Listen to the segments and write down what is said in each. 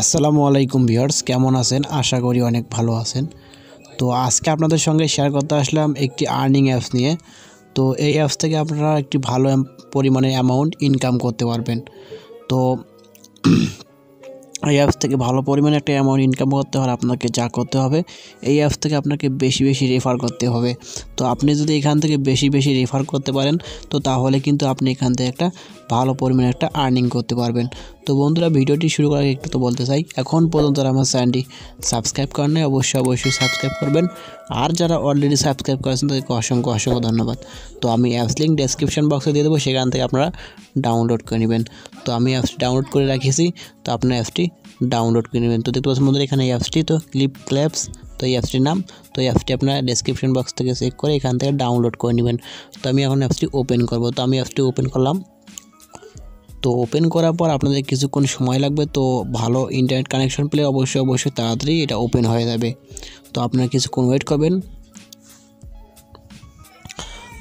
আসসালামু আলাইকুম ভিউয়ার্স, কেমন আছেন? আশা করি অনেক ভালো আছেন। তো আজকে আপনাদের সঙ্গে শেয়ার করতে আসলাম একটি আর্নিং অ্যাপস নিয়ে। তো এই অ্যাপস থেকে আপনারা একটি ভালো পরিমাণে অ্যামাউন্ট ইনকাম করতে পারবেন। তো এই অ্যাপস থেকে ভালো পরিমাণে একটা অ্যামাউন্ট ইনকাম করতে হলে আপনাকে যা করতে হবে, এই অ্যাপস থেকে আপনাকে বেশি রেফার করতে হবে। তো আপনি যদি এখান থেকে বেশি রেফার করতে পারেন, তো তাহলে কিন্তু আপনি এখান থেকে একটা ভালো পরিমাণে একটা আর্নিং করতে পারবেন। তো বন্ধুরা, ভিডিওটি শুরু করার আগে একটু তো বলতে চাই, এখন পর্যন্ত আমার চ্যানেলটি সাবস্ক্রাইব করেন নাই, অবশ্যই সাবস্ক্রাইব করবেন। আর যারা অলরেডি সাবস্ক্রাইব করেছেন তাদেরকে অসংখ্য ধন্যবাদ। তো আমি অ্যাপস লিঙ্ক ডেসক্রিপশন বক্সে দিয়ে দেবো, সেখান থেকে আপনারা ডাউনলোড করে নেবেন। তো আমি অ্যাপসটি ডাউনলোড করে রাখিয়েছি, তো আপনার অ্যাপসটি ডাউনলোড করে নেবেন। তো দেখতে পাচ্ছেন বন্ধুরা, এখানে এই অ্যাপসটি, তো ক্লিপস, তো এই অ্যাপসটির নাম। তো এই অ্যাপসটি আপনারা ডেসক্রিপশন বক্স থেকে চেক করে এখান থেকে ডাউনলোড করে নেবেন। তো আমি এখন অ্যাপসটি ওপেন করব। তো আমি অ্যাপসটি ওপেন করলাম। তো ওপেন করার পর আপনাদের কিছুক্ষণ সময় লাগবে। তো ভালো ইন্টারনেট কানেকশন পেলে অবশ্যই তাড়াতাড়ি এটা ওপেন হয়ে যাবে। তো আপনারা কিছুক্ষণ ওয়েট করবেন।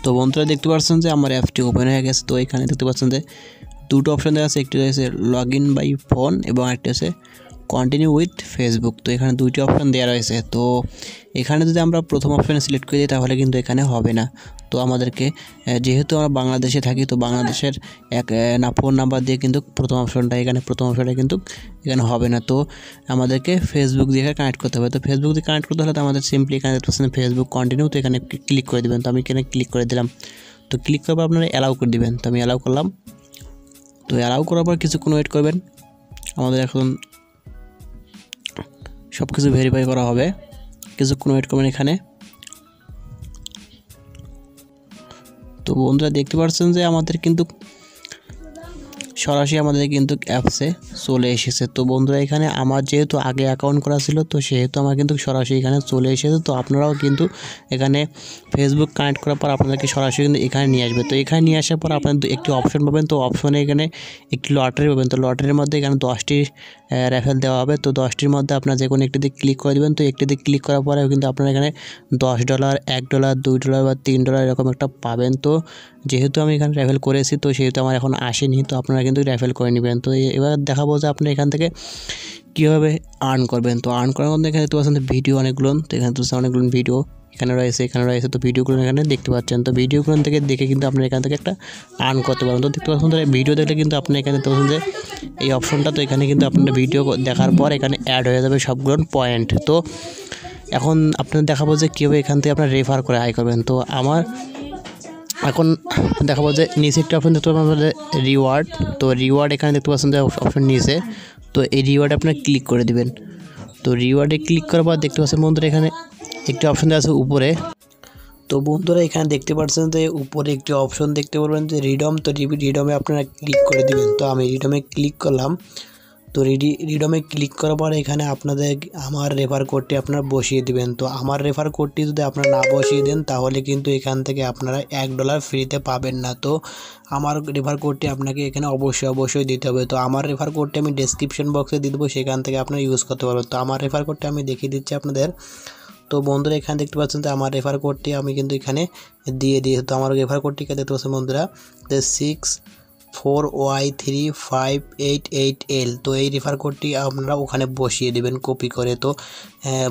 তো বন্ধুরা, দেখতে পাচ্ছেন যে আমার অ্যাপসটি ওপেন হয়ে গেছে। তো এখানে দেখতে পাচ্ছেন যে দুটো অপশন দেওয়া আছে, একটি রয়েছে লগ ইন বাই ফোন এবং একটা আছে কন্টিনিউ উইথ ফেসবুক। তো এখানে দুইটি অপশন দেওয়া রয়েছে। তো এখানে যদি আমরা প্রথম অপশানে সিলেক্ট করে দিই তাহলে কিন্তু এখানে হবে না। তো আমাদেরকে, যেহেতু আমরা বাংলাদেশে থাকি, তো বাংলাদেশের ফোন নাম্বার দিয়ে কিন্তু প্রথম অপশনটা কিন্তু এখানে হবে না। তো আমাদেরকে ফেসবুক দিয়ে কানেক্ট করতে হবে। তো ফেসবুক দিয়ে কানেক্ট করতে হলে তো আমাদের সিম্পলি এখানে ফেসবুক কন্টিনিউ, তো এখানে ক্লিক করে দেবেন। তো আমি এখানে ক্লিক করে দিলাম। তো ক্লিক করার পর আপনারা অ্যালাউ করে দেবেন। তো আমি অ্যালাউ করলাম। তো অ্যালাউ করার পর কিছুক্ষণ ওয়েট করবেন। আমাদের এখন সব কিছু ভেরিফাই করা হবে, কিছুক্ষণ ওয়েট করবেন এখানে। তো বন্ধুরা, দেখতে পাচ্ছেন যে আমাদের কিন্তু সরাসরি অ্যাপসে চলে এসেছে। তো বন্ধুরা, এখানে আমার যেহেতু আগে অ্যাকাউন্ট করা ছিল, তো সেহেতু আমার কিন্তু সরাসরি এখানে চলে এসেছে। তো আপনারাও কিন্তু এখানে ফেসবুক কানেক্ট করার পর আপনাদেরকে সরাসরি কিন্তু এখানে নিয়ে আসবে। তো এখানে নিয়ে আসার পর আপনাদের একটি অপশন পাবেন। তো অপশনে এখানে একটি লটারি পাবেন। তো লটারির মধ্যে এখানে 10টি রেফারেল দেওয়া হবে। তো 10টির মধ্যে আপনার যে কোনো একটিতে ক্লিক করে দেবেন। তো একটিতে ক্লিক করার পরে কিন্তু আপনারা এখানে $10, $1, $2 বা $3 এরকম একটা পাবেন। তো যেহেতু আমি এখানে রেফারেল করেছি, তো সেহেতু আমার এখন আসেনি। তো আপনারা কিন্তু রেফারেল করে নেবেন। তো এবার দেখাবো যে আপনি এখান থেকে কীভাবে আর্ন করবেন। তো আর্ন করার মধ্যে এখানে দেখতে পাচ্ছেন ভিডিও অনেকগুলো। তো এখানে তো অনেকগুলো ভিডিও এখানে রয়েছে। তো ভিডিওগুলো এখানে দেখতে পাচ্ছেন। তো ভিডিওগুলো থেকে দেখে কিন্তু আপনারা এখান থেকে একটা আর্ন করতে পারেন। তো দেখতে পাচ্ছেন ভিডিও দেখলে কিন্তু আপনি এখানে দেখতে পাচ্ছেন যে এই অপশনটা, তো এখানে কিন্তু আপনার ভিডিও দেখার পর এখানে অ্যাড হয়ে যাবে সবগুলো পয়েন্ট। তো এখন আপনাদের দেখাবো যে কীভাবে এখান থেকে আপনারা রেফার করে আয় করবেন। তো আমার এখন দেখাবো যে নিচে একটা অপশন দেখতে পাবেন রিওয়ার্ড। তো রিওয়ার্ড এখানে দেখতে পাচ্ছেন যে অপশন নিচে। তো এই রিওয়ার্ডে আপনারা ক্লিক করে দিবেন। তো রিওয়ার্ডে ক্লিক করার পর দেখতে পাচ্ছেন বন্ধুরা, এখানে একটি অপশন দেওয়া আছে উপরে। তো বন্ধুরা, এখানে দেখতে পাচ্ছেন যে উপরে একটি অপশন দেখতে পারবেন যে রিডম। তো রিডমে আপনারা ক্লিক করে দিবেন। তো আমি রিডমে ক্লিক করলাম। তো রিডমে ক্লিক করার পরে এখানে আপনাদের আমার রেফার কোডটি আপনারা বসিয়ে দিবেন। তো আমার রেফার কোডটি যদি আপনারা না বসিয়ে দেন তাহলে কিন্তু এখান থেকে আপনারা $1 ফ্রিতে পাবেন না। তো আমার রেফার কোডটি আপনাকে এখানে অবশ্যই দিতে হবে। তো আমার রেফার কোডটি আমি ডেসক্রিপশন বক্সে দিয়ে দেবো, সেখান থেকে আপনারা ইউজ করতে পারবেন। তো আমার রেফার কোডটি আমি দেখিয়ে দিচ্ছি আপনাদের। তো বন্ধুরা, এখানে দেখতে পাচ্ছেন যে আমার রেফার কোডটি আমি কিন্তু এখানে দিয়ে দিয়েছি। তো আমার রেফার কোডটিকে দেখতে পাচ্ছেন বন্ধুরা, যে 64Y3588L। তো এই রেফার কোডটি আপনারা ওখানে বসিয়ে দেবেন কপি করে। তো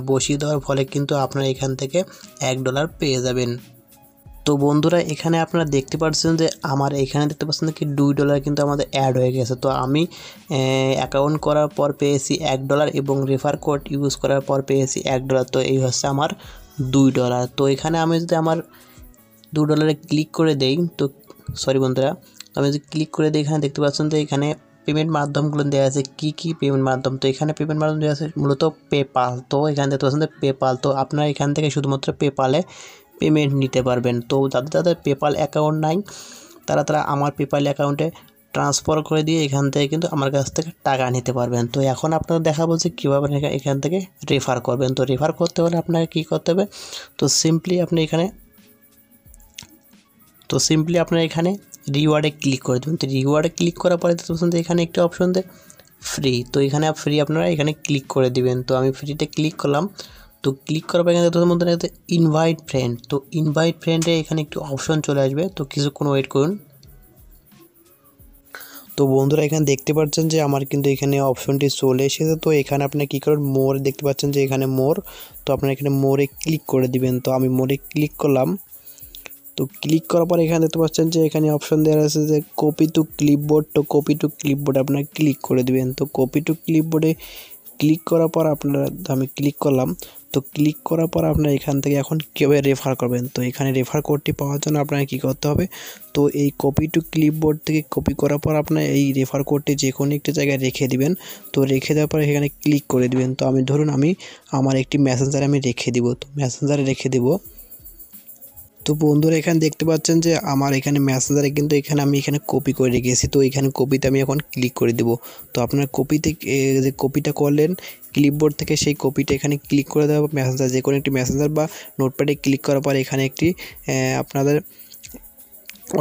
বসিয়ে দেওয়ার ফলে কিন্তু আপনারা এখান থেকে $1 পেয়ে যাবেন। তো বন্ধুরা, এখানে আপনারা দেখতে পাচ্ছেন যে আমার এখানে দেখতে পাচ্ছেন কি $2 কিন্তু আমাদের অ্যাড হয়ে গেছে। তো আমি অ্যাকাউন্ট করার পর পেয়েছি $1 এবং রেফার কোড ইউজ করার পর পেয়েছি $1। তো এই হচ্ছে আমার $2। তো এখানে আমি যদি আমার $2 ক্লিক করে দেই, তো সরি বন্ধুরা, আমি যদি ক্লিক করে দিই, এখানে দেখতে পাচ্ছেন যে এখানে পেমেন্ট মাধ্যমগুলো দেওয়া আছে, কী পেমেন্ট মাধ্যম। তো এখানে পেমেন্ট মাধ্যম দেওয়া আছে মূলত পেপাল। তো এখানে দেখতে পাচ্ছেন যে পেপাল। তো আপনারা এখান থেকে শুধুমাত্র পেপালে পেমেন্ট নিতে পারবেন। তো যাদের পেপাল অ্যাকাউন্ট নাই তারা আমার পেপাল অ্যাকাউন্টে ট্রান্সফার করে দিয়ে এখান থেকে কিন্তু আমার কাছ থেকে টাকা নিতে পারবেন। তো এখন আপনারা দেখাবো যে কীভাবে এখান থেকে রেফার করবেন। তো রেফার করতে হলে আপনাকে কী করতে হবে, তো সিম্পলি আপনারা এখানে রিওয়ার্ডে ক্লিক করে দেবেন। তো রিওয়ার্ডে ক্লিক করার পরে দেখতে পাচ্ছেন যে এখানে একটা অপশন দেয় ফ্রি। তো এখানে ফ্রি আপনারা এখানে ক্লিক করে দিবেন। তো আমি ফ্রিতে ক্লিক করলাম। তো ক্লিক করার পর এখানে দেখতে মধ্যে ইনভাইট ফ্রেন্ড। তো ইনভাইট ফ্রেন্ডে এখানে একটু অপশন চলে আসবে। তো কিছুক্ষণ ওয়েট করুন। তো বন্ধুরা এখানে দেখতে পাচ্ছেন যে আমার কিন্তু এখানে অপশনটি চলে এসেছে। তো এখানে আপনি কী করেন, মোর দেখতে পাচ্ছেন যে এখানে মোর, তো আপনারা এখানে মোরে ক্লিক করে দিবেন। তো আমি মোরে ক্লিক করলাম। তো ক্লিক করার পর এখানে দেখতে পাচ্ছেন যে এখানে অপশন দেওয়া আছে যে কপি টু ক্লিপবোর্ড। তো কপি টু ক্লিপবোর্ড আপনারা ক্লিক করে দিবেন। তো কপি টু ক্লিপবোর্ডে ক্লিক করার পর আপনারা, আমি ক্লিক করলাম। তো ক্লিক করার পর আপনারা এখান থেকে এখন কীভাবে রেফার করবেন, তো এখানে রেফার কোডটি পাওয়ার জন্য আপনাকে কী করতে হবে, তো এই কপি টু ক্লিপবোর্ড থেকে কপি করার পর আপনার এই রেফার কোডটি যে কোনো একটি জায়গায় রেখে দিবেন। তো রেখে দেওয়ার পর এখানে ক্লিক করে দিবেন। তো আমি ধরুন আমি আমার একটি মেসেঞ্জারে আমি রেখে দিব, তো মেসেঞ্জারে রেখে দেব। তো বন্ধুরা এখানে দেখতে পাচ্ছেন যে আমার এখানে মেসেঞ্জারে কিন্তু এখানে আমি এখানে কপি করে রেখেছি। তো এখানে কপিতে আমি এখন ক্লিক করে দেব। তো আপনার কপিতে যে কপিটা করলেন ক্লিপবোর্ড থেকে, সেই কপিটা এখানে ক্লিক করে দেওয়া মেসেঞ্জার, যে কোনো একটি মেসেঞ্জার বা নোটপ্যাডে ক্লিক করার পর এখানে একটি আপনাদের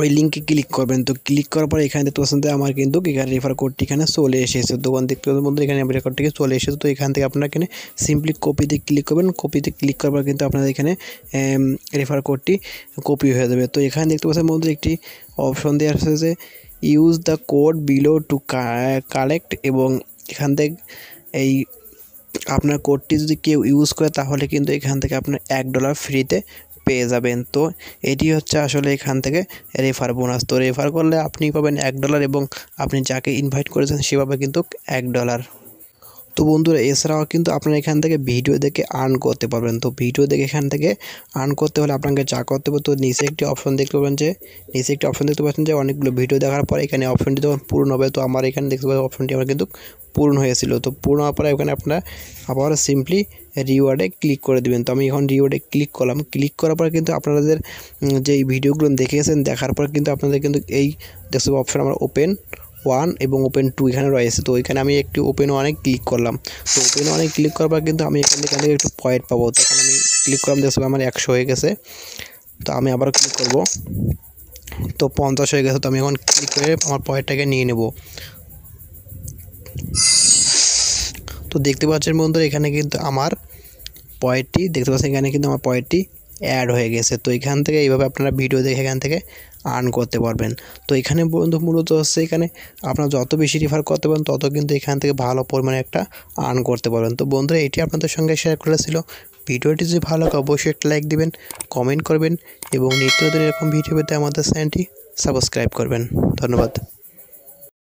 ওই লিঙ্কে ক্লিক করবেন। তো ক্লিক করার পর এখানে দেখতে পাচ্ছেন যে আমার কিন্তু এখানে রেফার কোডটি এখানে চলে এসেছে। দোকান দেখতে পাচ্ছেন বন্ধুরা এখানে রেফার কোডটি চলে এসেছে। তো এখান থেকে আপনারা এখানে সিম্পলি কপিতে ক্লিক করবেন। কপিতে ক্লিক করার পর কিন্তু আপনাদের এখানে রেফার কোডটি কপি হয়ে যাবে। তো এখানে দেখতে পাচ্ছেন বন্ধুরা একটি অপশন দেওয়া আছে যে use the code below to collect, এবং এখান থেকে এই আপনার কোডটি যদি কেউ ইউজ করে তাহলে কিন্তু এখান থেকে আপনার $1 ফ্রিতে পেয়ে যাবেন। তো এটি হচ্ছে আসলে এখান থেকে রেফার বোনাস। তো রেফার করলে আপনি পাবেন $1 এবং আপনি যাকে ইনভাইট করেছেন সে পাবে কিন্তু $1। তো বন্ধুরা এছাড়াও কিন্তু আপনারা এখান থেকে ভিডিও দেখে আর্ন করতে পারবেন। তো ভিডিও দেখে এখান থেকে আর্ন করতে হলে আপনাকে যা করতে হবে, তো নিচে একটি অপশন দেখতে পাবেন যে অনেকগুলো ভিডিও দেখার পর এখানে অপশনটি যখন পূর্ণ হবে, তো আমার এখানে দেখতে পাবেন অপশনটি আমার কিন্তু পূর্ণ হয়েছিল। তো পূর্ণ হওয়ার পরে এখানে আপনারা আবার সিম্পলি রিওয়ার্ডে ক্লিক করে দিবেন। তো আমি এখন রিওয়ার্ডে ক্লিক করলাম। ক্লিক করার পর কিন্তু আপনাদের যে ভিডিওগুলো দেখেছেন, দেখার পর কিন্তু আপনাদের কিন্তু এই দেখতে অপশন আমার ওপেন 1 এবং ওপেন 2 এখানে রয়েছে। তো এখানে আমি একটি ওপেন 1-এ ক্লিক করলাম। তো ওপেন 1-এ ক্লিক করার পর কিন্তু আমি এখান থেকে একটু পয়েন্ট পাবো। তো এখানে আমি ক্লিক করলাম, দেখতে আমার 100 হয়ে গেছে। তো আমি আবার ক্লিক করব, তো 50 হয়ে গেছে। তো আমি এখন ক্লিক করে আমার পয়েন্টটাকে নিয়ে নেব। তো দেখতে পাচ্ছেন বন্ধুরা এখানে কিন্তু আমার পয়েন্টটি দেখতে পাচ্ছেন, এখানে কিন্তু আমার পয়েন্টটি অ্যাড হয়ে গেছে। তো এখান থেকে এইভাবে আপনারা ভিডিও দেখে এখান থেকে আর্ন করতে পারবেন। তো এখানে বন্ধু মূলত হচ্ছে এখানে আপনারা যত বেশি রেফার করতে পারেন তত কিন্তু এখান থেকে ভালো পরিমাণে একটা আর্ন করতে পারবেন। তো বন্ধুরা এটি আপনাদের সঙ্গে শেয়ার করেছিল। ভিডিওটি যদি ভালো লাগে অবশ্যই একটা লাইক দিবেন, কমেন্ট করবেন এবং নিত্য নতুন এরকম ভিডিও পেতে আমাদের চ্যানেলটি সাবস্ক্রাইব করবেন। ধন্যবাদ।